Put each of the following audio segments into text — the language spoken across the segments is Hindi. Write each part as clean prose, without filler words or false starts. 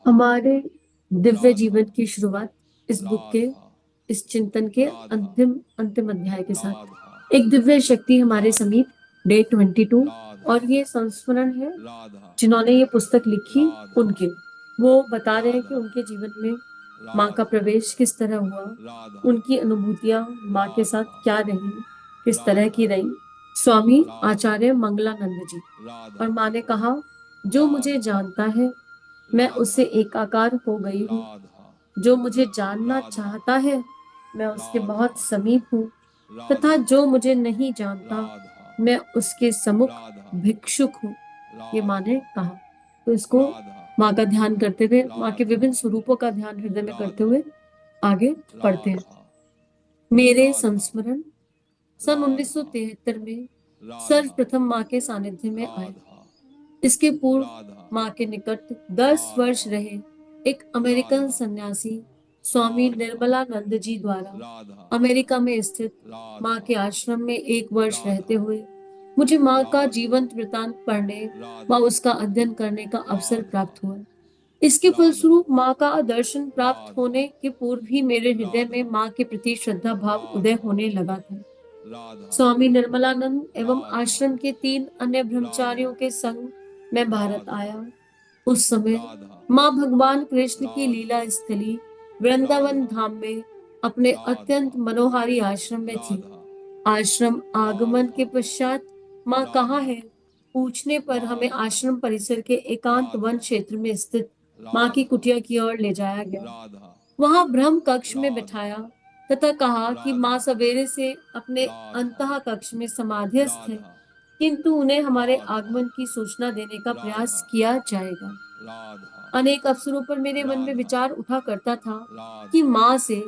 हमारे दिव्य राधा जीवन की शुरुआत इस बुक के, राधा इस चिंतन के राधा अंतिम अंतिम अध्याय के राधा साथ। एक दिव्य शक्ति हमारे राधा समीप, डे 22। राधा और ये संस्मरण है राधा जिन्होंने ये पुस्तक लिखी, राधा उनके। वो बता रहे हैं कि राधा उनके जीवन में माँ का राधा प्रवेश किस तरह हुआ, राधा उनकी अनुभूतियां माँ के साथ राधा क्या रही, किस तरह राधा की रही। स्वामी राधा आचार्य मंगलानंद जी। राधा और माँ ने कहा, जो मुझे राधा जानता है मैं राधा उससे एकाकार हो गई हूँ। राधा जो मुझे जानना राधा चाहता है मैं उसके राधा बहुत समीप हूँ। तथा राधा जो मुझे नहीं जानता राधा मैं उसके सम्मुख राधा भिक्षुक हूँ। ये माँ ने राधा कहा। तो इसको राधा माँ का ध्यान करते हुए, माँ के राधा विभिन्न स्वरूपों का ध्यान हृदय में करते राधा हुए आगे पढ़ते हैं। राधा मेरे राधा संस्मरण सन राधा 1973 में राधा सर्वप्रथम माँ के सानिध्य में आए। राधा इसके पूर्व राधा माँ के निकट 10 वर्ष राधा रहे एक अमेरिकन राधा सन्यासी स्वामी राधा निर्मलानंद जी द्वारा राधा अमेरिका में स्थित माँ राधा के आश्रम में 1 वर्ष रहते राधा हुए मुझे माँ का राधा जीवंत वृतांत पढ़ने व राधा उसका अध्ययन करने का अवसर राधा प्राप्त हुआ। इसके राधा फलस्वरूप माँ का दर्शन प्राप्त राधा होने के पूर्व ही मेरे हृदय में राधा माँ के प्रति श्रद्धा भाव उदय राधा होने लगा था। राधा स्वामी निर्मलानंद एवं राधा आश्रम के 3 अन्य राधा ब्रह्मचारियों के संग मैं भारत राधा आया। उस समय राधा माँ भगवान कृष्ण की राधा लीला स्थली वृंदावन राधा धाम में अपने राधा अत्यंत मनोहारी आश्रम में थी। राधा आश्रम आगमन राधा के पश्चात माँ कहाँ राधा है पूछने पर हमें राधा आश्रम परिसर के एकांत वन राधा क्षेत्र में स्थित माँ की राधा कुटिया की ओर ले जाया गया। राधा वहां ब्रह्म कक्ष में राधा बिठाया तथा कहा कि माँ राधा सवेरे से अपने राधा अंतः कक्ष में समाधिस्थ है, राधा किंतु उन्हें हमारे राधा आगमन की सूचना देने का प्रयास राधा किया जाएगा। राधा अनेक अवसरों पर मेरे मन में राधा विचार उठा करता था कि राधा माँ से,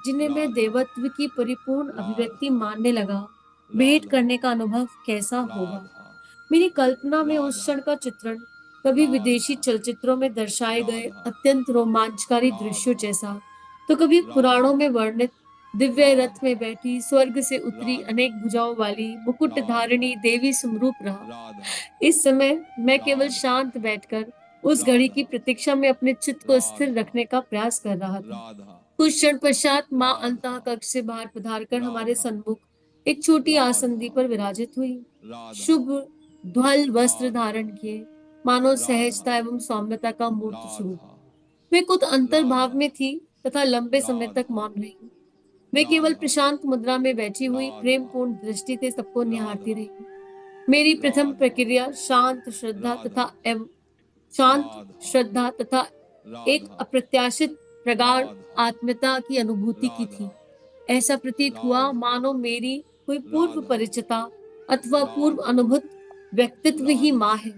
जिन्हें मैं राधा देवत्व की परिपूर्ण अभिव्यक्ति राधा मानने लगा, भेंट राधा करने का अनुभव कैसा होगा। राधा मेरी कल्पना में उस राधा क्षण का चित्रण कभी विदेशी राधा चलचित्रों में दर्शाए गए राधा अत्यंत रोमांचकारी दृश्यों राधा जैसा, तो कभी राधा पुराणों में वर्णित दिव्य रथ में राधा बैठी स्वर्ग से उतरी राधा अनेक भुजाओं वाली मुकुट राधा धारिणी देवी समरूप रहा। राधा इस समय मैं केवल राधा शांत बैठकर उस घड़ी की राधा प्रतीक्षा में अपने चित्त को स्थिर राधा रखने का प्रयास कर रहा था। राधा कुछ क्षण पश्चात माँ अंतः राधा कक्ष से बाहर पधारकर हमारे राधा सन्मुख एक छोटी आसंदी राधा पर विराजित हुई। राधा शुभ ध्वल वस्त्र राधा धारण किए, मानो राधा सहजता एवं सौम्यता का मूर्त स्वरूप। राधा वे कुछ अंतर्भाव राधा में थी तथा लंबे समय तक राधा मौन रही। वे केवल राधा प्रशांत मुद्रा में बैठी हुई प्रेम राधा पूर्ण दृष्टि से सबको निहारती राधा रही। मेरी प्रथम राधा प्रक्रिया शांत श्रद्धा राधा तथा एवं शांत राधा श्रद्धा तथा एक राधा अप्रत्याशित प्रगाढ़ राधा आत्मीयता की अनुभूति की राधा थी। ऐसा प्रतीत हुआ राधा मानो मेरी कोई पूर्व राधा परिचिता अथवा पूर्व राधा अनुभूत व्यक्तित्व ही राधा माँ है,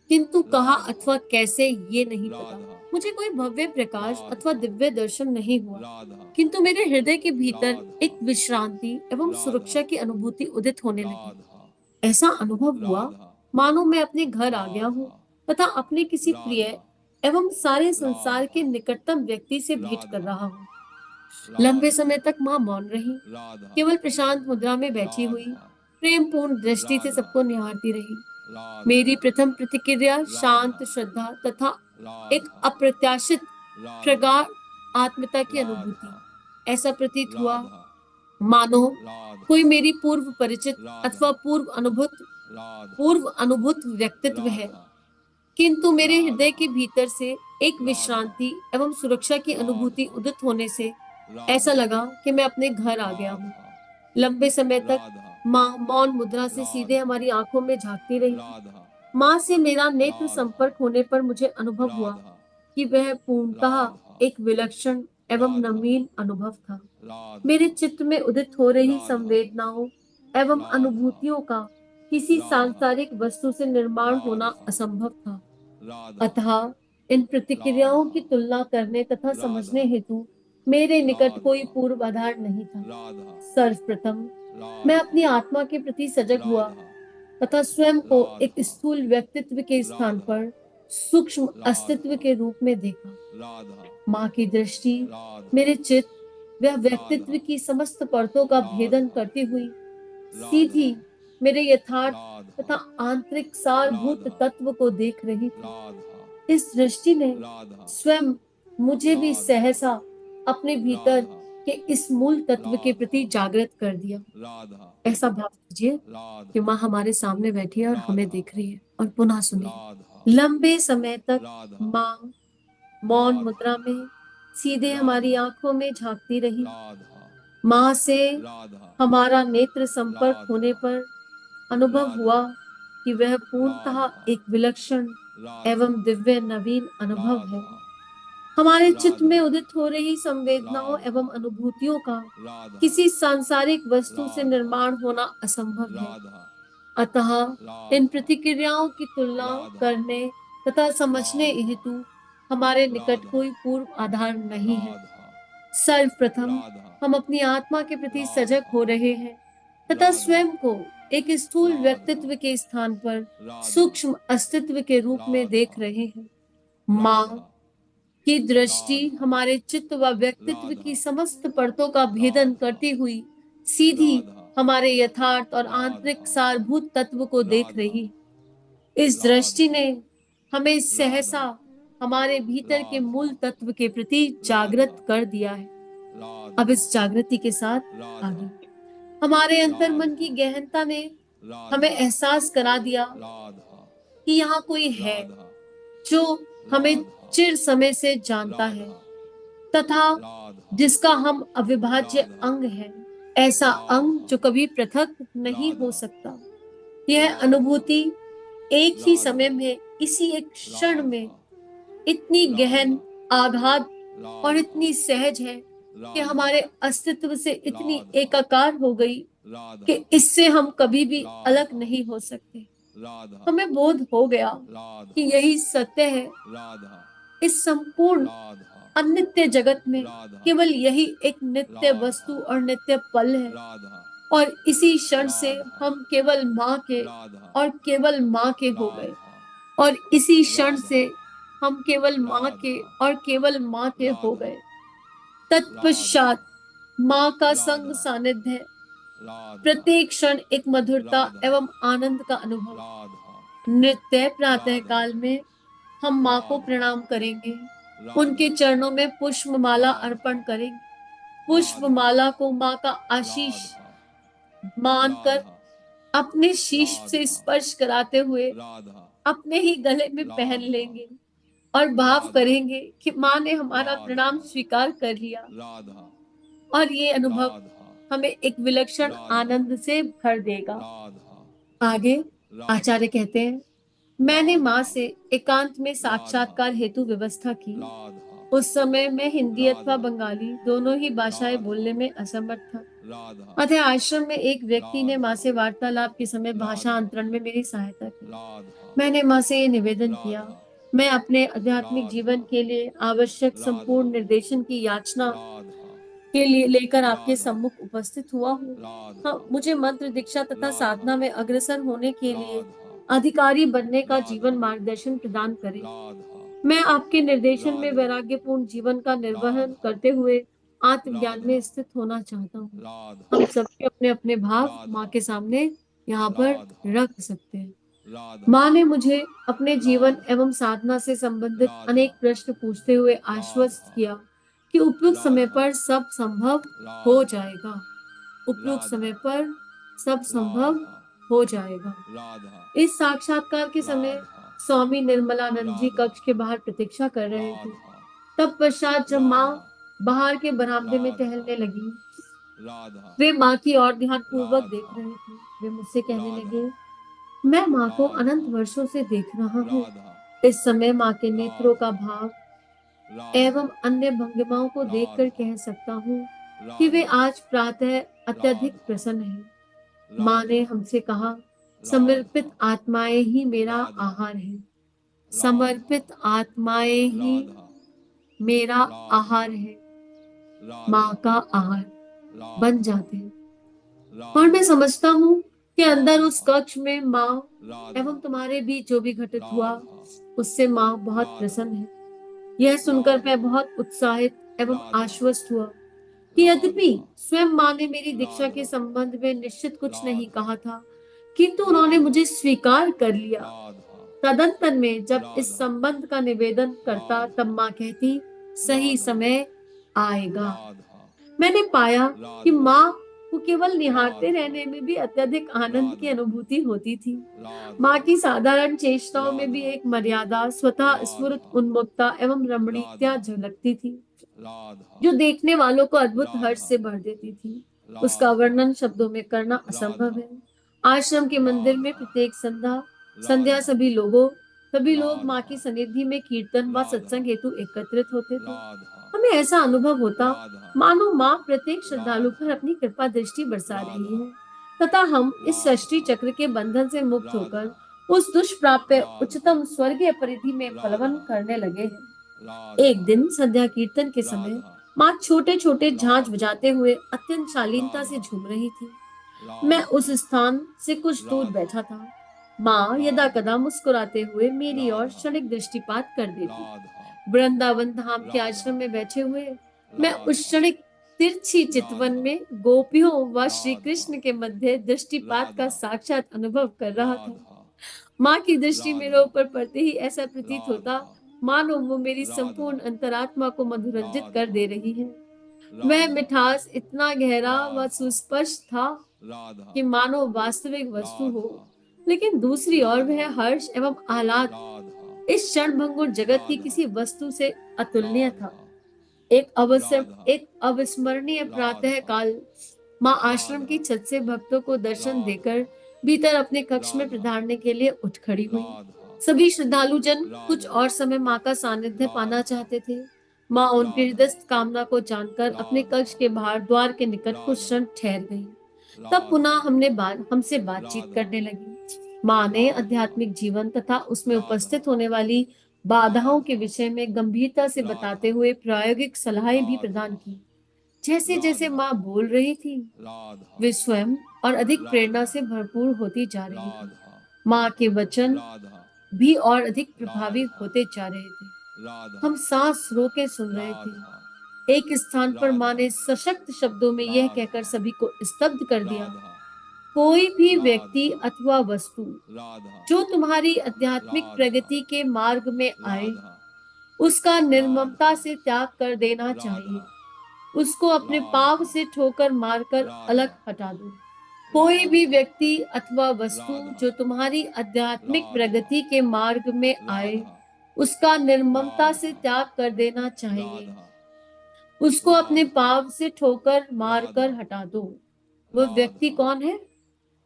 किंतु कहाँ राधा अथवा कैसे ये नहीं पता। राधा मुझे कोई भव्य प्रकाश अथवा राधा दिव्य दर्शन नहीं हुआ, राधा किंतु मेरे हृदय के भीतर राधा एक विश्रांति एवं राधा सुरक्षा की अनुभूति उदित होने लगी। राधा ऐसा अनुभव हुआ राधा मानो मैं अपने घर आ गया हूँ राधा तथा अपने किसी प्रिय राधा एवं सारे संसार के राधा निकटतम व्यक्ति से भेंट कर राधा रहा हूँ। लंबे राधा समय तक माँ मौन रही, राधा केवल प्रशांत मुद्रा में बैठी हुई राधा प्रेम पूर्ण दृष्टि से राधा सबको निहारती रही। राधा मेरी प्रथम प्रतिक्रिया राधा शांत श्रद्धा तथा एक राधा अप्रत्याशित राधा प्रगाढ़ आत्मता की अनुभूति। राधा ऐसा प्रतीत हुआ राधा मानो राधा कोई मेरी पूर्व परिचित राधा अथवा राधा पूर्व अनुभूत व्यक्तित्व है, राधा किंतु मेरे हृदय के राधा भीतर से एक राधा विश्रांति एवं सुरक्षा की अनुभूति राधा उदित होने से ऐसा राधा लगा कि मैं अपने घर आ गया हूँ। राधा लंबे समय तक राधा माँ मौन मुद्रा से सीधे राधा हमारी आंखों में झांकती रही। राधा माँ से मेरा नेत्र राधा संपर्क होने पर मुझे अनुभव हुआ राधा कि वह पूर्णतः राधा एक विलक्षण एवं राधा नवीन अनुभव था। राधा मेरे चित्त में उदित हो रही राधा संवेदनाओं एवं राधा अनुभूतियों का किसी राधा सांसारिक वस्तु से निर्माण होना राधा असंभव था। राधा अतः इन प्रतिक्रियाओं की राधा तुलना करने तथा राधा समझने हेतु मेरे निकट कोई राधा पूर्वाधार नहीं था। राधा सर्वप्रथम मैं राधा अपनी आत्मा के प्रति सजग हुआ राधा तथा स्वयं को एक राधा स्थूल व्यक्तित्व के स्थान राधा पर सूक्ष्म अस्तित्व राधा के रूप में देखा। राधा माँ की दृष्टि राधा मेरे चित्त वह व्यक्तित्व राधा की समस्त परतों का भेदन राधा करती हुई राधा सीधी मेरे यथार्थ राधा तथा आंतरिक सारभूत राधा तत्व को देख रही थी। राधा इस दृष्टि ने राधा स्वयं मुझे भी सहसा अपने भीतर राधा के इस मूल तत्व के प्रति जागृत कर दिया। राधा ऐसा भाव कीजिए कि राधा माँ हमारे सामने बैठी है और हमें राधा देख रही है। और पुनः सुनिए, राधा लंबे समय तक राधा माँ मौन मुद्रा में सीधे हमारी राधा आंखों में झांकती रही। राधा माँ से राधा हमारा नेत्र संपर्क राधा होने पर अनुभव हुआ राधा कि वह पूर्णतः राधा एक विलक्षण राधा एवं दिव्य नवीन अनुभव है। राधा हमारे चित्त राधा में उदित हो रही संवेदनाओं एवं राधा अनुभूतियों का राधा किसी सांसारिक वस्तु से राधा निर्माण होना असंभव है। राधा अतः इन राधा प्रतिक्रियाओं की तुलना राधा करने तथा समझने राधा हेतु हमारे निकट राधा कोई पूर्व आधार नहीं है। राधा सर्वप्रथम राधा हम अपनी आत्मा के प्रति सजग राधा हो रहे हैं तथा राधा स्वयं को एक स्थूल राधा व्यक्तित्व के स्थान पर राधा सूक्ष्म अस्तित्व के रूप में देख राधा रहे हैं। राधा माँ की दृष्टि राधा हमारे चित्त व व्यक्तित्व राधा की समस्त परतों का भेदन राधा करती हुई सीधी राधा हमारे यथार्थ और आंतरिक राधा सारभूत तत्व को देख राधा रही। इस दृष्टि राधा ने हमें राधा सहसा हमारे भीतर के राधा मूल तत्व के प्रति राधा जागृत कर दिया है। अब राधा इस जागृति के साथ राधा आगे हमारे अंतर मन की राधा गहनता ने हमें राधा एहसास करा दिया राधा कि यहाँ कोई है राधा जो हमें राधा चिर समय से जानता है राधा तथा राधा जिसका हम अविभाज्य राधा अंग है। ऐसा अंग राधा जो कभी पृथक नहीं हो राधा सकता। यह राधा अनुभूति एक ही राधा समय में इसी एक क्षण में राधा इतनी गहन राधा आघात और राधा इतनी सहज है कि राधा हमारे अस्तित्व से इतनी राधा एकाकार हो गई कि राधा इससे हम कभी भी अलग राधा नहीं हो सकते। राधा हमें बोध हो गया कि राधा यही सत्य है। राधा इस संपूर्ण राधा अनित्य जगत में राधा केवल यही एक नित्य वस्तु राधा और नित्य पल है। राधा और इसी क्षण से राधा हम केवल माँ के राधा और केवल माँ के हो गए। राधा और इसी क्षण राधा से हम केवल माँ के राधा और केवल माँ के हो राधा गए। राधा तत्पश्चात माँ का संग राधा सानिध्य, राधा प्रत्येक क्षण एक मधुरता राधा एवं आनंद का अनुभव। राधा नृत्य प्रातः राधा काल में हम माँ को राधा प्रणाम करेंगे, राधा उनके चरणों में पुष्पमाला राधा अर्पण करेंगे। राधा पुष्पमाला को माँ का आशीष मानकर राधा अपने शीश से राधा स्पर्श कराते हुए राधा अपने ही गले में पहन राधा लेंगे और भाव राधा करेंगे कि माँ ने हमारा प्रणाम राधा स्वीकार कर लिया। राधा और ये अनुभव राधा हमें एक विलक्षण राधा आनंद से भर देगा। राधा आगे आचार्य राधा कहते हैं, मैंने माँ राधा से एकांत में राधा साक्षात्कार हेतु व्यवस्था की। राधा उस समय मैं हिंदी अथवा राधा बंगाली दोनों ही भाषाएं राधा बोलने में असमर्थ था। राधा अतः आश्रम में एक व्यक्ति ने माँ राधा से वार्तालाप के समय भाषा राधा अंतरण में मेरी सहायता की। राधा मैंने माँ से ये निवेदन किया, राधा मैं अपने आध्यात्मिक जीवन राधा के लिए आवश्यक राधा संपूर्ण निर्देशन की याचना राधा के लिए लेकर आपके राधा सम्मुख उपस्थित हुआ हूँ। हाँ, राधा मुझे मंत्र दीक्षा तथा राधा साधना में अग्रसर होने के लिए राधा अधिकारी बनने का राधा जीवन मार्गदर्शन प्रदान करें। राधा मैं आपके निर्देशन में राधा वैराग्यपूर्ण जीवन का निर्वहन राधा करते हुए आत्मज्ञान राधा में स्थित होना चाहता हूँ। राधा हम सभी अपने अपने भाव माँ राधा के सामने यहाँ पर राधा रख सकते हैं। राधा माँ ने मुझे अपने जीवन राधा एवं साधना से संबंधित राधा अनेक प्रश्न पूछते हुए आश्वस्त राधा किया कि उपयुक्त समय राधा पर सब संभव हो राधा जाएगा। उपयुक्त राधा समय पर सब संभव राधा हो जाएगा। राधा इस साक्षात्कार के समय राधा स्वामी निर्मलानंद जी राधा कक्ष के बाहर प्रतीक्षा कर रहे थे। राधा तब पश्चात जब माँ राधा बाहर के बरामदे में राधा टहलने लगी, राधा वे माँ की ओर ध्यान पूर्वक देख राधा रहे थे। वे मुझसे कहने राधा लगे, मैं माँ को अनंत राधा वर्षों से देख रहा हूँ। राधा इस समय माँ के नेत्रों का राधा भाव राधा एवं अन्य भंगिमाओं को देखकर राधा कह सकता हूँ कि वे राधा आज प्रातः अत्यधिक राधा प्रसन्न हैं। माँ ने राधा हमसे कहा, राधा समर्पित आत्माएं ही मेरा राधा आहार है। राधा समर्पित आत्माएं ही राधा मेरा राधा आहार है। राधा माँ का आहार बन राधा जाते हैं। और मैं राधा समझता हूँ कि अंदर उस राधा कक्ष में माँ राधा एवं तुम्हारे बीच जो भी घटित हुआ राधा उससे माँ बहुत राधा प्रसन्न है। यह सुनकर मैं राधा बहुत उत्साहित एवं राधा आश्वस्त हुआ कि यद्यपि राधा स्वयं माँ ने मेरी दीक्षा के राधा संबंध में निश्चित कुछ नहीं राधा कहा था, किंतु उन्होंने राधा मुझे स्वीकार कर लिया राधा तदंतर में जब इस राधा संबंध का निवेदन करता तब माँ कहती सही समय आएगा। राधा मैंने पाया कि राधा माँ को केवल निहारते राधा रहने में भी अत्यधिक आनंद की राधा अनुभूति होती थी। राधा माँ की साधारण चेष्टाओं में भी राधा एक मर्यादा, स्वतः स्फुरित राधा उन्मुखता एवं रमणीयता राधा झलकती थी, राधा जो देखने वालों को अद्भुत हर्ष राधा से भर देती थी। उसका राधा वर्णन शब्दों में करना असंभव राधा है। आश्रम के मंदिर में राधा प्रत्येक संध्या संध्या राधा सभी लोग माँ की राधा सनिधि में कीर्तन व राधा सत्संग हेतु एकत्रित होते थे। राधा हमें ऐसा अनुभव होता राधा मानो माँ प्रत्येक श्रद्धालु पर राधा अपनी कृपा दृष्टि बरसा रही राधा है तथा हम इस सृष्टि राधा चक्र के बंधन से मुक्त राधा होकर उस दुष्प्राप्य राधा उच्चतम स्वर्गीय परिधि में पलवन राधा करने लगे हैं। एक राधा दिन संध्या कीर्तन के समय राधा माँ छोटे छोटे झांझ राधा बजाते हुए अत्यंत शालीनता से राधा झूम रही थी। मैं राधा उस स्थान से कुछ दूर राधा बैठा था। माँ यदा राधा कदा मुस्कुराते हुए मेरी ओर राधा क्षणिक दृष्टिपात कर देती। राधा वृंदावन धाम के राधा आश्रम में बैठे हुए मैं उस राधा क्षणिक तिरछी चितवन राधा में गोपियों व श्री राधा कृष्ण के मध्य दृष्टिपात का राधा साक्षात अनुभव कर रहा था। राधा माँ की दृष्टि मेरे राधा ऊपर पड़ते ही ऐसा प्रतीत होता राधा मानो वो मेरी राधा संपूर्ण अंतरात्मा को मधुरंजित कर राधा दे रही है। वह राधा मिठास इतना गहरा व राधा सुस्पष्ट था राधा कि मानो वास्तविक वस्तु हो, राधा लेकिन दूसरी ओर राधा वह हर्ष एवं आह्लाद राधा इस क्षणभंगुर जगत की राधा किसी वस्तु से अतुलनीय था। राधा राधा एक अविस्मरणीय प्रातः राधा काल माँ आश्रम की राधा छत से भक्तों को दर्शन राधा देकर भीतर अपने कक्ष में राधा पधारने के लिए उठ खड़ी हुई। राधा सभी श्रद्धालु जन कुछ राधा और समय माँ का सानिध्य पाना राधा चाहते थे। माँ उनकी राधा हृदयस्थ कामना को जानकर अपने राधा कक्ष के बाहर द्वार के निकट कुछ राधा क्षण ठहर गई। तब पुनः राधा हमसे बातचीत राधा करने लगी। माँ ने राधा आध्यात्मिक जीवन तथा उसमें राधा उपस्थित होने वाली बाधाओं के राधा विषय में गंभीरता से बताते राधा हुए प्रायोगिक सलाहें भी राधा प्रदान की। जैसे जैसे राधा माँ बोल रही थी राधा वे स्वयं और अधिक प्रेरणा राधा से भरपूर होती जा रही थी। राधा माँ के वचन राधा भी और अधिक प्रभावी राधा होते जा रहे थे। राधा हम सांस रोके सुन रहे थे। राधा एक स्थान पर माँ राधा ने सशक्त शब्दों में यह कहकर राधा सभी को स्तब्ध कर दिया, राधा कोई भी व्यक्ति राधा अथवा वस्तु राधा जो तुम्हारी आध्यात्मिक राधा प्रगति के मार्ग में आए, राधा उसका निर्ममता राधा से त्याग कर देना राधा चाहिए। उसको अपने पाव राधा से ठोकर मारकर अलग राधा हटा दो। कोई भी राधा व्यक्ति अथवा वस्तु राधा जो तुम्हारी आध्यात्मिक राधा प्रगति के मार्ग में आए, राधा उसका निर्ममता से राधा त्याग कर देना चाहिए। राधा उसको अपने राधा पाव से ठोकर मारकर राधा हटा दो। वो व्यक्ति राधा कौन है? राधा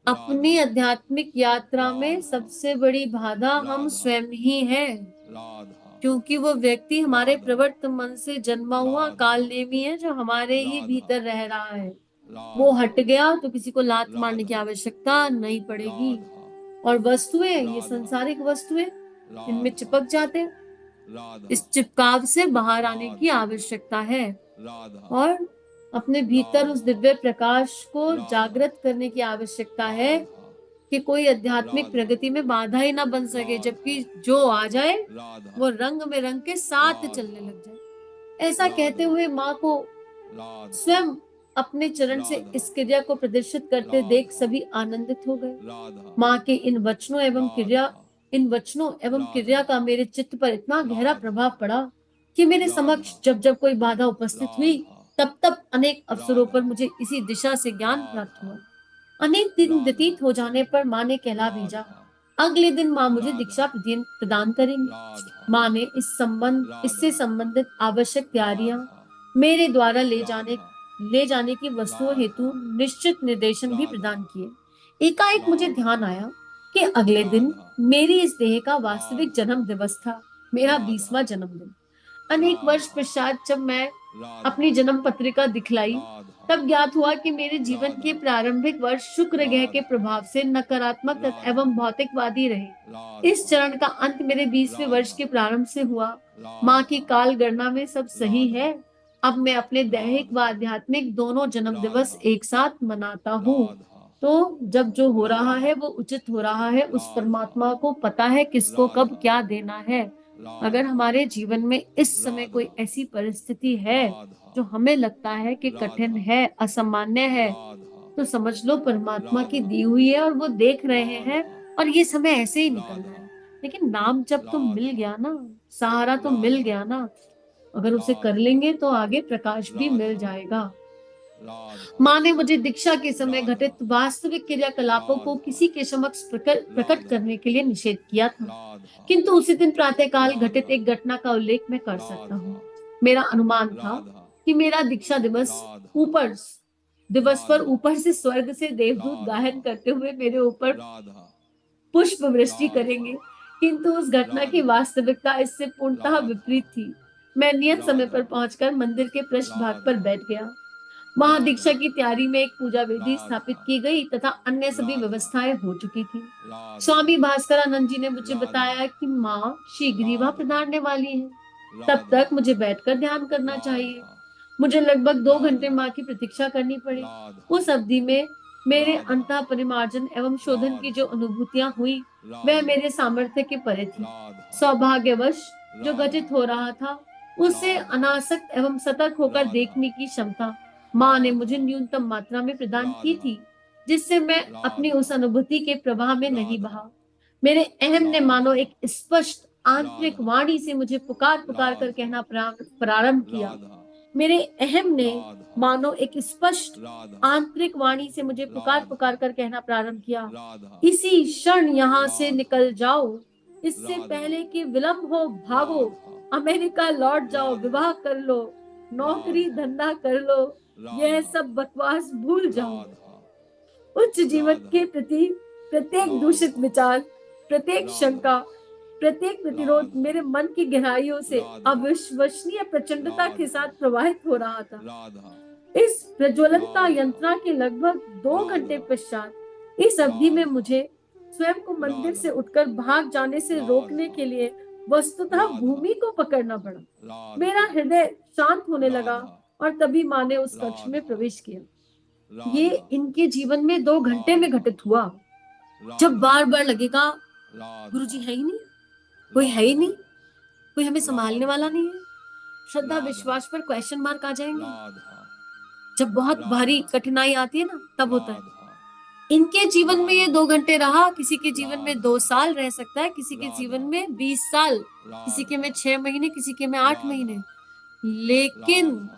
अपनी आध्यात्मिक यात्रा में राधा सबसे बड़ी बाधा हम राधा स्वयं ही हैं, राधा क्योंकि वो व्यक्ति हमारे राधा प्रवर्त मन से जन्मा हुआ राधा कालनेमी है जो हमारे ही राधा भीतर रह रहा है। वो राधा हट गया तो किसी को लात मारने की राधा आवश्यकता नहीं पड़ेगी। राधा और वस्तुएं, ये राधा सांसारिक वस्तुएं इनमें राधा चिपक जाते हैं। राधा इस चिपकाव से बाहर आने की राधा आवश्यकता है राधा और अपने भीतर उस राधा दिव्य प्रकाश को राधा जागृत करने की आवश्यकता है राधा कि कोई आध्यात्मिक राधा प्रगति में बाधा ही ना बन सके, राधा जबकि जो आ जाए राधा वो रंग में रंग के साथ चलने राधा लग जाए। ऐसा कहते राधा हुए माँ को राधा स्वयं अपने चरण से राधा इस क्रिया को प्रदर्शित करते देख राधा सभी आनंदित हो गए। राधा माँ के राधा इन वचनों एवं क्रिया राधा का मेरे चित्त पर इतना गहरा राधा प्रभाव पड़ा कि मेरे राधा समक्ष जब जब कोई बाधा उपस्थित हुई राधा तब तब अनेक अवसरों पर राधा मुझे इसी दिशा से ज्ञान प्राप्त राधा हुआ। अनेक दिन राधा व्यतीत हो जाने पर माँ ने कहला भेजा, राधा अगले दिन माँ मुझे राधा दीक्षा प्रदान करेंगी। राधा माँ ने इससे राधा संबंधित आवश्यक तैयारियां राधा मेरे द्वारा राधा ले जाने की वस्तुओं हेतु राधा निश्चित निर्देशन भी राधा प्रदान किए। एकाएक मुझे राधा ध्यान आया कि अगले दिन राधा मेरी इस देह का वास्तविक राधा जन्म दिवस था, मेरा राधा 20वां जन्मदिन। अनेक वर्ष राधा पश्चात जब मैं राधा अपनी जन्म पत्रिका दिखलाई, राधा तब ज्ञात हुआ कि मेरे जीवन के राधा प्रारंभिक वर्ष शुक्र ग्रह के राधा प्रभाव से नकारात्मक राधा एवं भौतिकवादी रहे। इस राधा चरण का अंत मेरे 20वें वर्ष राधा के प्रारंभ से हुआ। माँ की राधा काल गणना में सब सही राधा है। अब मैं अपने दैहिक व राधा आध्यात्मिक दोनों जन्म दिवस राधा एक साथ मनाता हूँ। राधा तो जब जो हो रहा है राधा वो उचित हो रहा है, उस राधा परमात्मा को पता है किसको कब राधा क्या देना है। अगर राधा हमारे जीवन में इस समय राधा कोई ऐसी परिस्थिति है राधा जो हमें लगता है कि कठिन राधा है, असामान्य है, राधा तो समझ लो परमात्मा की राधा दी हुई है और वो देख रहे हैं राधा और ये समय ऐसे ही निकलना राधा है। लेकिन नाम जब तो मिल गया ना, सहारा तो मिल राधा, गया ना, अगर उसे कर राधा, लेंगे तो आगे प्रकाश भी मिल राधा, जाएगा। राधा, माँ ने मुझे दीक्षा के समय राधा, घटित वास्तविक क्रियाकलापों को राधा, किसी के समक्ष प्रकट प्रकट राधा, करने के लिए निषेध किया था, राधा, किंतु उसी दिन प्रातःकाल घटित राधा, एक घटना का उल्लेख मैं कर सकता राधा, हूँ। मेरा अनुमान था राधा, कि मेरा दीक्षा दिवस राधा, ऊपर दिवस पर राधा, ऊपर से स्वर्ग से देवदूत राधा, गायन करते हुए मेरे ऊपर राधा, पुष्प वृष्टि राधा, करेंगे, किंतु उस घटना की राधा, वास्तविकता इससे पूर्णतः राधा, विपरीत थी। मैं नियत समय पर राधा, पहुंचकर मंदिर के पृष्ठभाग पर राधा, बैठ गया। वहां दीक्षा राधा, की तैयारी में एक पूजा वेदी स्थापित राधा, की गई तथा अन्य सभी राधा, व्यवस्थाएं हो चुकी थी। राधा, स्वामी भास्करानंद जी ने मुझे राधा, बताया कि माँ शीघ्र ही वहां राधा, पधारने वाली है, तब राधा, तक मुझे बैठकर ध्यान करना चाहिए। राधा, मुझे लगभग 2 घंटे राधा, माँ की प्रतीक्षा करनी पड़ी। राधा, उस अवधि में मेरे राधा, अंतः परिमार्जन एवं शोधन की जो राधा, अनुभूतियां हुई, वह राधा, मेरे सामर्थ्य के परे थी। राधा, सौभाग्यवश जो राधा, घटित हो रहा था, उससे राधा, अनासक्त एवं सतर्क होकर राधा, देखने की क्षमता माँ ने राधा, मुझे न्यूनतम मात्रा में प्रदान की राधा, थी, जिससे मैं अपनी राधा, उस अनुभूति के प्रवाह में नहीं राधा, बहा। मेरे अहम ने मानो राधा, एक स्पष्ट आंतरिक राधा, वाणी से मुझे पुकार पुकार कर राधा, कहना प्रारंभ किया। राधा, मेरे अहम ने राधा, मानो एक स्पष्ट राधा, आंतरिक वाणी से मुझे पुकार राधा, पुकार कर कहना प्रारंभ किया, राधा, इसी क्षण यहाँ से राधा, निकल जाओ, इससे राधा, पहले कि विलंब हो भागो, राधा, अमेरिका लौट जाओ, राधा, विवाह कर लो, नौकरी राधा, धंधा कर लो, यह राधा, सब बकवास भूल जाओ। राधा, उच्च जीवन राधा, के प्रति प्रत्येक दूषित राधा, विचार, प्रत्येक राधा, शंका, प्रत्येक प्रतिरोध राधा, मेरे मन की गहराइयों से राधा, अविश्वसनीय प्रचंडता के राधा, साथ प्रवाहित हो रहा था। राधा, इस प्रज्वलनता राधा, यंत्रणा के लगभग 2 घंटे राधा, पश्चात इस अवधि में राधा, मुझे स्वयं को मंदिर से राधा, उठकर भाग जाने से रोकने राधा, के लिए वस्तुतः राधा, भूमि को पकड़ना पड़ा। मेरा राधा, हृदय शांत होने लगा राधा, और तभी माँ ने उस कक्ष में राधा, प्रवेश किया। ये राधा, इनके जीवन में 2 घंटे में राधा, घटित हुआ। जब राधा, बार बार लगेगा राधा, गुरुजी है ही नहीं, कोई है ही राधा, नहीं, कोई हमें संभालने राधा, वाला नहीं है, श्रद्धा राधा, विश्वास पर क्वेश्चन मार्क आ जाएंगे, राधा, जब बहुत भारी राधा, कठिनाई आती है ना, तब होता है। राधा, इनके जीवन में ये राधा, 2 घंटे रहा, किसी के जीवन में राधा, 2 साल रह सकता है, किसी के जीवन राधा, में 20 साल, किसी के में राधा, 6 महीने, किसी के में 8 महीने। राधा, लेकिन राधा,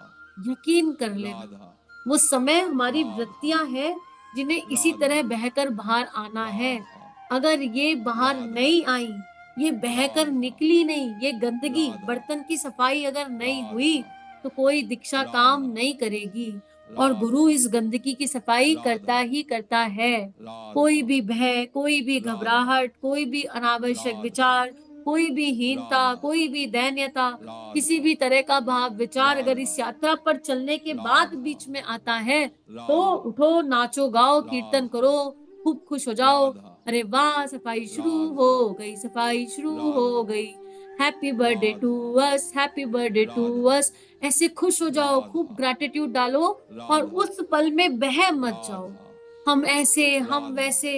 यकीन कर लेना, राधा, वो समय हमारी राधा, वृत्तियां हैं जिन्हें इसी राधा, तरह बहकर बाहर आना है। राधा, अगर ये बाहर राधा, नहीं आई, ये बहकर राधा, निकली नहीं, ये गंदगी राधा, बर्तन की सफाई अगर नहीं राधा, हुई, तो कोई दीक्षा काम राधा, नहीं करेगी। और गुरु राधा, इस गंदगी की सफाई करता राधा, ही करता है। कोई राधा, भी भय, कोई भी राधा, घबराहट, कोई भी अनावश्यक राधा, विचार, कोई भी हीनता, राधा, कोई भी दैन्यता, किसी राधा, भी तरह का भाव विचार अगर इस राधा, यात्रा पर चलने के बाद राधा, बीच में आता है, तो राधा, उठो, नाचो, गाओ, कीर्तन राधा, करो, खूब खुश हो जाओ। राधा, अरे वाह, सफाई शुरू हो राधा, गई, सफाई शुरू हो राधा, गई, हैप्पी बर्थडे टू राधा, अस, हैप्पी बर्थडे टू राधा, अस। ऐसे खुश हो जाओ, खूब राधा, ग्रैटिट्यूड डालो और राधा, उस पल में बह मत जाओ। राधा, हम ऐसे, हम राधा, वैसे,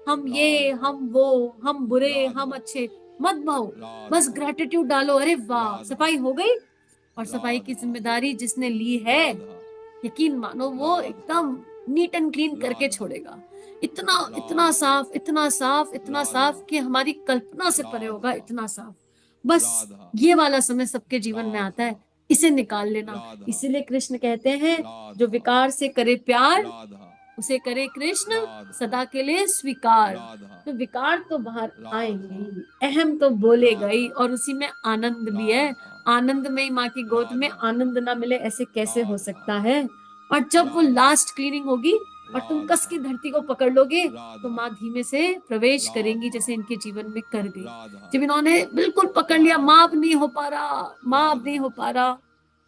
हम ये, राधा, हम वो, हम बुरे, हम राधा, अच्छे, मत भाओ। बस राधा, ग्रैटिट्यूड डालो, अरे वाह, राधा, सफाई हो गई। और सफाई की राधा, जिम्मेदारी जिसने ली है, राधा, यकीन मानो वो राधा, एकदम नीट एंड क्लीन करके राधा, छोड़ेगा। इतना इतना राधा, साफ, इतना साफ, इतना राधा, साफ कि हमारी कल्पना से परे होगा, राधा, इतना साफ। बस राधा, ये वाला समय सबके जीवन में आता राधा, है, इसे निकाल लेना। राधा, इसीलिए कृष्ण कहते हैं, जो राधा, विकार से करे प्यार, राधा, उसे करे कृष्ण राधा, सदा के लिए स्वीकार। राधा, तो विकार तो बाहर आएंगे राधा, ही, अहम तो बोलेगा ही, राधा, और उसी में आनंद भी है। राधा, आनंद में ही माँ की गोद में राधा, आनंद ना मिले, ऐसे कैसे हो राधा, सकता है। और जब वो राधा, लास्ट क्लीनिंग होगी और तुम कस राधा, की धरती को पकड़ लोगे, तो राधा, माँ धीमे से प्रवेश करेंगी, राधा, जैसे इनके जीवन में कर गई। राधा, जब इन्होंने बिल्कुल पकड़ लिया, माँ अब नहीं हो पा रहा, माँ अब नहीं राधा, हो पा रहा,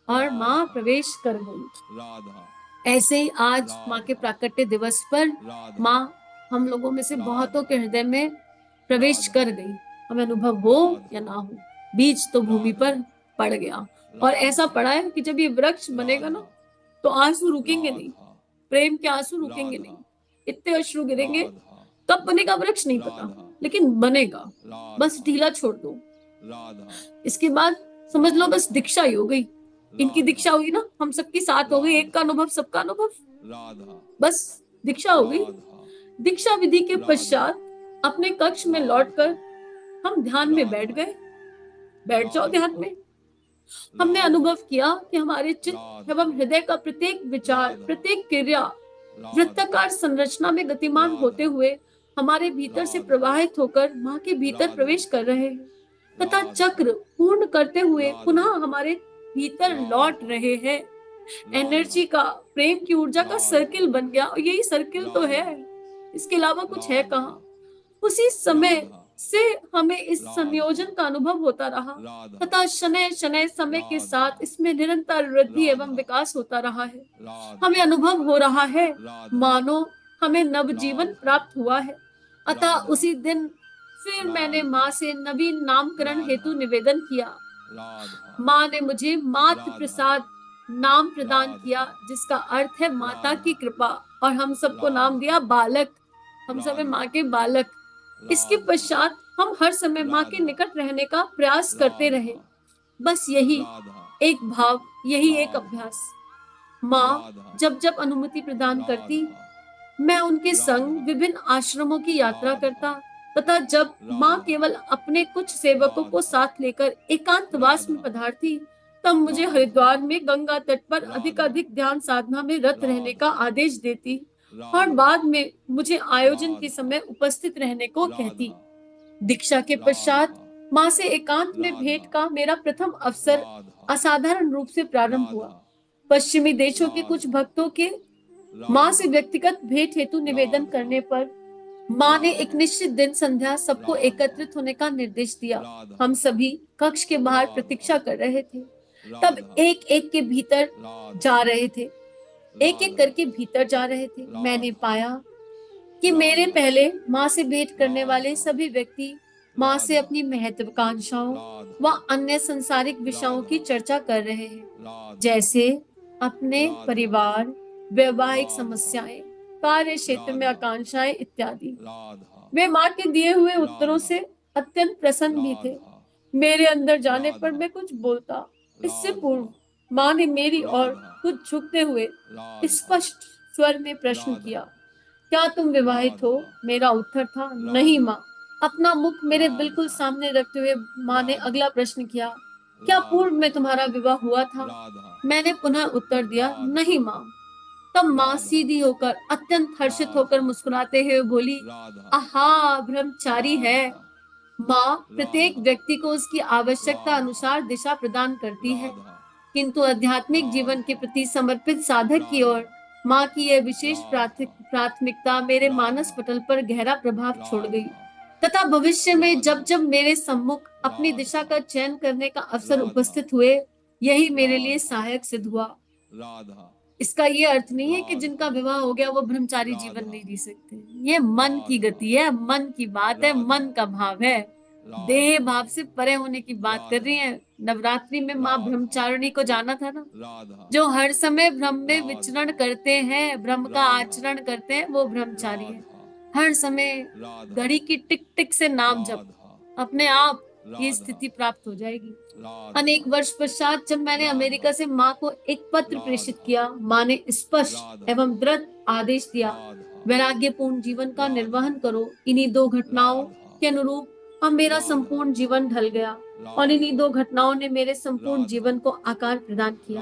और माँ राधा, प्रवेश कर गई। राधा, ऐसे ही आज माँ के राधा, प्राकट्य दिवस पर राधा, माँ हम लोगों में से बहुतों राधा, के हृदय में प्रवेश राधा, कर गई। हमें अनुभव हो या ना हो, बीज तो भूमि राधा, पर पड़ गया। और ऐसा राधा, पड़ा है कि जब ये वृक्ष बनेगा ना, राधा, तो आंसू रुकेंगे नहीं, राधा, प्रेम के आंसू रुकेंगे राधा, नहीं, इतने अश्रु गिरेंगे। राधा, कब बनेगा वृक्ष नहीं पता, राधा, लेकिन बनेगा। बस राधा, ढीला छोड़ दो। राधा, इसके बाद समझ लो बस दीक्षा ही हो गई। इनकी राधा, दीक्षा हुई ना, हम सबकी साथ हो गई, एक का राधा, अनुभव सबका अनुभव, राधा, बस दीक्षा हो गई। राधा, दीक्षा विधि के राधा, पश्चात अपने कक्ष में लौटकर हम ध्यान में बैठ जाओ ध्यान में। हमने अनुभव किया कि हमारे चित्त एवं हृदय का प्रत्येक विचार, प्रत्येक क्रिया वृत्ताकार संरचना में गतिमान होते हुए हमारे भीतर से प्रवाहित होकर माँ के भीतर प्रवेश कर रहे हैं तथा चक्र पूर्ण करते हुए पुनः हमारे भीतर लौट रहे हैं। एनर्जी का, प्रेम की ऊर्जा का सर्किल बन गया, और यही सर्किल तो है, इसके अलावा कुछ है कहाँ। उसी समय से हमें इस संयोजन का अनुभव होता रहा तथा शनय शनय समय के साथ इसमें निरंतर वृद्धि एवं विकास होता रहा है। हमें अनुभव हो रहा है मानो हमें नवजीवन प्राप्त हुआ है। अतः उसी दिन फिर मैंने माँ से नवीन नामकरण हेतु निवेदन किया। माँ ने मुझे मातृ प्रसाद नाम प्रदान किया, जिसका अर्थ है माता की कृपा, और हम सबको नाम दिया बालक। हम सब माँ के बालक। इसके पश्चात हम हर समय माँ के निकट रहने का प्रयास करते रहे। बस यही एक भाव, यही एक अभ्यास। माँ जब जब अनुमति प्रदान करती, मैं उनके संग विभिन्न आश्रमों की यात्रा करता तथा जब माँ केवल अपने कुछ सेवकों को साथ लेकर एकांतवास में पधारती, तब मुझे हरिद्वार में गंगा तट पर अधिकाधिक ध्यान साधना में रत रहने का आदेश देती और बाद में मुझे आयोजन के समय उपस्थित रहने को कहती। दीक्षा के पश्चात माँ से एकांत में भेंट का मेरा प्रथम अवसर असाधारण रूप से प्रारंभ हुआ। पश्चिमी देशों के कुछ भक्तों के माँ से व्यक्तिगत भेंट हेतु निवेदन करने पर माँ ने एक निश्चित दिन संध्या सबको एकत्रित होने का निर्देश दिया। हम सभी कक्ष के बाहर प्रतीक्षा कर रहे थे। तब एक एक के भीतर जा रहे थे, एक एक करके भीतर जा रहे थे। मैंने पाया कि मेरे पहले माँ से भेंट करने वाले सभी व्यक्ति माँ से अपनी महत्वाकांक्षाओं व अन्य संसारिक विषयों की चर्चा कर रहे हैं, जैसे अपने परिवार, वैवाहिक समस्याएं, कार्य क्षेत्र में आकांक्षाएं इत्यादि। वे माँ के दिए हुए उत्तरों से अत्यंत प्रसन्न भी थे। मेरे अंदर जाने पर मैं कुछ बोलता, इससे पूर्व माँ ने मेरी ओर कुछ झुकते हुए स्पष्ट स्वर में प्रश्न किया, क्या तुम विवाहित हो? मेरा उत्तर था, नहीं माँ। अपना मुख मेरे बिल्कुल सामने रखते हुए माँ ने अगला प्रश्न किया, क्या पूर्व में तुम्हारा विवाह हुआ था? मैंने पुनः उत्तर दिया, नहीं माँ। तब माँ सीधी होकर अत्यंत हर्षित होकर मुस्कुराते हुए बोली, आहा, ब्रह्मचारी है। माँ प्रत्येक व्यक्ति को उसकी आवश्यकता अनुसार दिशा प्रदान करती है, किंतु आध्यात्मिक जीवन के प्रति समर्पित साधक की ओर माँ की यह विशेष प्राथमिकता मेरे मानस पटल पर गहरा प्रभाव छोड़ गई तथा भविष्य में जब जब मेरे सम्मुख अपनी दिशा का चयन करने का अवसर उपस्थित हुए, यही मेरे लिए सहायक सिद्ध हुआ। इसका ये अर्थ नहीं है कि जिनका विवाह हो गया वो ब्रह्मचारी जीवन नहीं जी सकते। ये मन की गति है, मन की बात है, मन का भाव है। देह भाव से परे होने की बात कर रही है। नवरात्रि में माँ ब्रह्मचारिणी को जाना था ना, जो हर समय ब्रह्म में विचरण करते हैं, ब्रह्म का आचरण करते हैं, वो ब्रह्मचारी है। हर समय घड़ी की टिक टिक से नाम जप, अपने आप ये स्थिति प्राप्त हो जाएगी। अनेक वर्ष पश्चात जब मैंने अमेरिका से माँ को एक पत्र प्रेषित किया, माँ ने स्पष्ट एवं दृढ़ आदेश दिया, वैराग्यपूर्ण जीवन का निर्वहन करो। इन्हीं दो घटनाओं के अनुरूप अब मेरा संपूर्ण जीवन ढल गया और इन्हीं दो घटनाओं ने मेरे संपूर्ण जीवन को आकार प्रदान किया।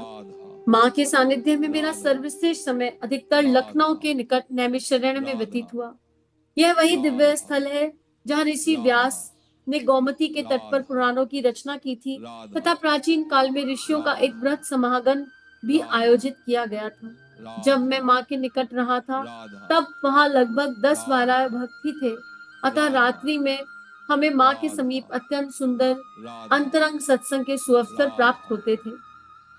माँ के सानिध्य में मेरा सर्वश्रेष्ठ समय अधिकतर लखनऊ के निकट नैमिषारण्य में व्यतीत हुआ। यह वही दिव्य स्थल है जहाँ ऋषि व्यास ने गोमती के तट पर पुराणों की रचना की थी तथा प्राचीन काल में ऋषियों का एक बृहत समागम भी आयोजित किया गया था। जब मैं माँ के निकट रहा था तब वहाँ लगभग 10-12 भक्त ही थे। अतः रात्रि में हमें माँ के समीप अत्यंत सुंदर अंतरंग सत्संग के सुअवसर प्राप्त होते थे।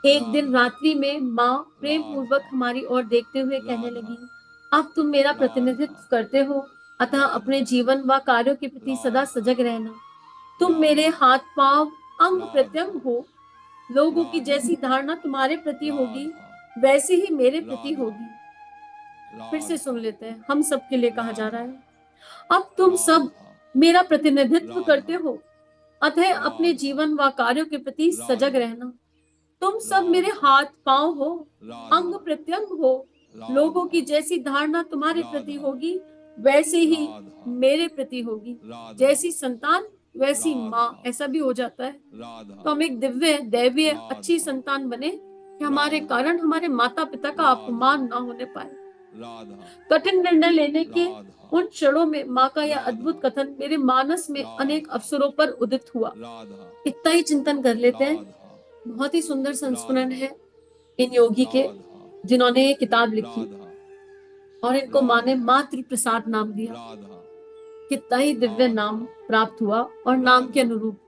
एक दिन रात्रि में माँ प्रेम पूर्वक हमारी ओर देखते हुए कहने लगी, अब तुम मेरा प्रतिनिधित्व करते हो, अतः अपने जीवन व कार्यों के प्रति सदा सजग रहना। तुम मेरे हाथ पांव अंग प्रत्यंग हो। लोगों की जैसी धारणा तुम्हारे प्रति होगी, वैसी ही मेरे प्रति होगी। फिर से सुन लेते हैं, हम सबके लिए कहा जा रहा है, अब तुम सब मेरा प्रतिनिधित्व करते हो, अतः अपने जीवन व कार्यों के प्रति सजग रहना। तुम सब मेरे हाथ पांव हो, अंग प्रत्यंग हो। लोगों की जैसी धारणा तुम्हारे प्रति होगी, वैसे ही मेरे प्रति होगी। जैसी संतान वैसी माँ, राधा ऐसा भी हो जाता है। तो राधा हम एक दिव्य दैवीय अच्छी संतान बने कि हमारे कारण हमारे माता पिता का अपमान ना होने पाए। राधा कठिन निर्णय लेने के राधा उन क्षणों में माँ का यह राधा अद्भुत कथन मेरे मानस में राधा अनेक अवसरों पर उदित हुआ। राधा इतना ही चिंतन कर लेते हैं। राधा बहुत ही सुंदर संस्मरण राधा है इन योगी के, राधा जिन्होंने ये किताब लिखी राधा और इनको माँ ने राधा मातृ प्रसाद नाम दिया। राधा कितना ही दिव्य नाम राधा प्राप्त हुआ और नाम के राधा अनुरूप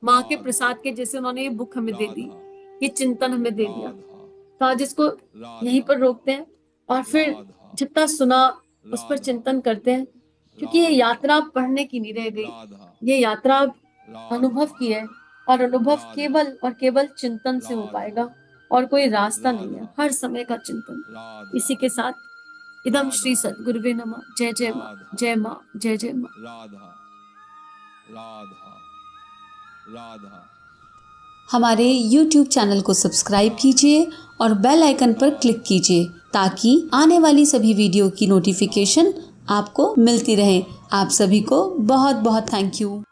माँ के राधा प्रसाद के जैसे उन्होंने ये बुक हमें दे दी, राधा ये चिंतन हमें दे दिया। राधा तो आज इसको यहीं राधा पर रोकते हैं और फिर राधा जितना सुना उस पर राधा चिंतन करते हैं, क्योंकि ये यात्रा अब पढ़ने की नहीं रह गई, राधा ये यात्रा अब अनुभव राधा की है और अनुभव राधा केवल और केवल चिंतन से हो राधा पाएगा और कोई रास्ता नहीं है, राधा हर समय का चिंतन। राधा इसी के साथ इदम श्री सद्गुरुवे नमः। जय जय माँ, जय माँ, जय जय माँ। राधा राधा राधा। हमारे YouTube चैनल को सब्सक्राइब कीजिए और बेल आइकन पर क्लिक कीजिए ताकि आने वाली सभी वीडियो की नोटिफिकेशन आपको मिलती रहे। आप सभी को बहुत बहुत थैंक यू।